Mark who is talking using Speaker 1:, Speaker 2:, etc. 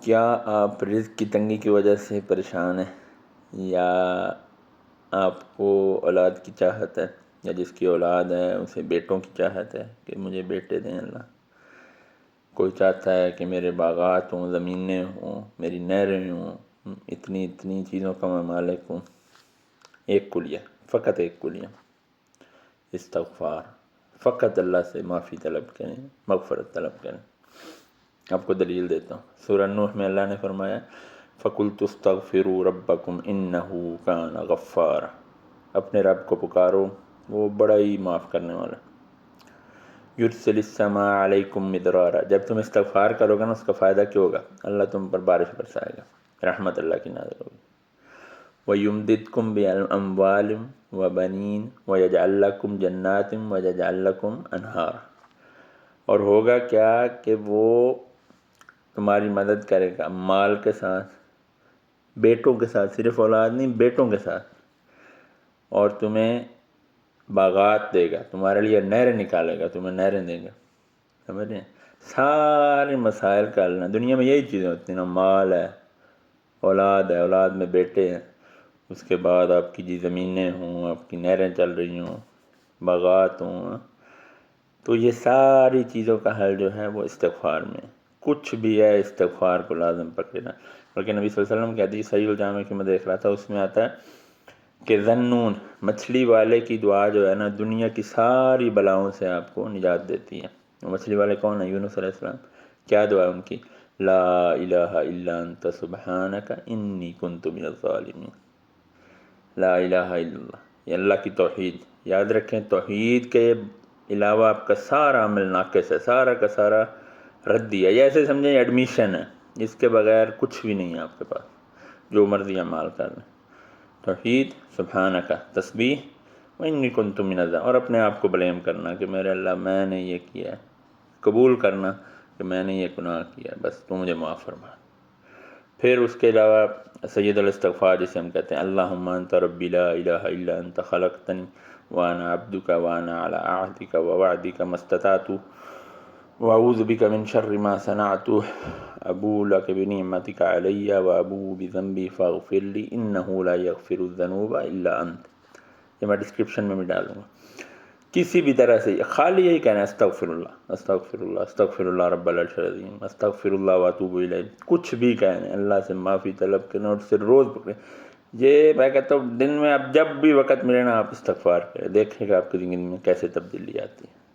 Speaker 1: کیا آپ رزق کی تنگی کی وجہ سے پریشان ہیں، یا آپ کو اولاد کی چاہت ہے، یا جس کی اولاد ہے اسے بیٹوں کی چاہت ہے کہ مجھے بیٹے دیں اللہ؟ کوئی چاہتا ہے کہ میرے باغات ہوں، زمینیں ہوں، میری نہریں ہوں، اتنی اتنی چیزوں کا میں مالک ہوں۔ ایک کلیہ، فقط ایک کلیہ، استغفار، فقط اللہ سے معافی طلب کریں، مغفرت طلب کریں۔ آپ کو دلیل دیتا ہوں، سورہ نوح میں اللہ نے فرمایا فَقُلْتُ اسْتَغْفِرُوا رَبَّكُمْ إِنَّهُ كَانَ غَفَّارًا، اپنے رب کو پکارو، وہ بڑا ہی معاف کرنے والا۔ یُرْسِلِ السَّمَاءَ عَلَيْكُمْ مِدْرَارًا، جب تم استغفار کرو گے نا، اس کا فائدہ کیا ہوگا؟ اللہ تم پر بارش برسائے گا، رحمت اللہ کی نازل ہوگی۔ وَيُمْدِدْكُمْ بِأَمْوَالٍ وَبَنِينَ وَيَجْعَلْ لَكُمْ جَنَّاتٍ وَيَجْعَلْ لَكُمْ أَنْهَارًا، اور ہوگا کیا کہ وہ تمہاری مدد کرے گا مال کے ساتھ، بیٹوں کے ساتھ، صرف اولاد نہیں، بیٹوں کے ساتھ، اور تمہیں باغات دے گا، تمہارے لیے نہریں نکالے گا، تمہیں نہریں دے گا۔ سمجھ رہے ہیں؟ سارے مسائل کا حل نا، دنیا میں یہی چیزیں ہوتی ہیں نا، مال ہے، اولاد ہے، اولاد میں بیٹے ہیں، اس کے بعد آپ کی جی زمینیں ہوں، آپ کی نہریں چل رہی ہوں، باغات ہوں، تو یہ ساری چیزوں کا حل جو ہے وہ استغفار میں ہے۔ کچھ بھی ہے، استغفار کو لازم پکڑنا۔ بلکہ نبی صلی اللہ علیہ وسلم کی حدیث صحیح الجامع کی میں دیکھ رہا تھا، اس میں آتا ہے کہ ذنون، مچھلی والے کی دعا جو ہے نا، دنیا کی ساری بلاؤں سے آپ کو نجات دیتی ہے۔ مچھلی والے کون ہیں؟ یونس علیہ السلام۔ کیا دعا ہے ان کی؟ لا الہ الا انت سبحانک انی کنت من الظالمین۔ لا الہ الا اللہ، یہ اللہ کی توحید۔ یاد رکھیں، توحید کے علاوہ آپ کا سارا عمل ناقص ہے، سارا کا سارا ردی ہے، یہ ایسے سمجھیں ایڈمیشن ہے، اس کے بغیر کچھ بھی نہیں ہے آپ کے پاس، جو مرضی اعمال کر لیں۔ توحید، سبحانک، تسبیح، وانی کنت من الظالمین، اور اپنے آپ کو بلیم کرنا کہ میرے اللہ میں نے یہ کیا ہے، قبول کرنا کہ میں نے یہ گناہ کیا ہے، بس تو مجھے معاف فرما۔ پھر اس کے علاوہ سید الاستغفار جسے ہم کہتے ہیں، اللہم انت ربی لا الہ الا انت خلقتنی وانا عبدک وانا علی عہدک ووعدک ما استطعت واعوذ بک من شر ما صنعت ابوء لک بنعمتک علی وابوء بذنبی فاغفر لی انہ لا یغفر الذنوب الا انت۔ یہ میں ڈسکرپشن میں بھی ڈالوں گا۔ کسی بھی طرح سے خالی یہی کہنا ہے استغفر اللہ، استغفر اللہ، استغفر اللہ رب العرش العظیم، استغفر اللہ واتوب الیہ، کچھ بھی کہنا ہے، اللہ سے معافی طلب کرنا، اور سے روز پکڑیں۔ یہ میں کہتا ہوں دن میں آپ جب بھی وقت ملے نا، آپ استغفار کریں، دیکھیں کہ آپ کی زندگی میں کیسے تبدیلی آتی ہے۔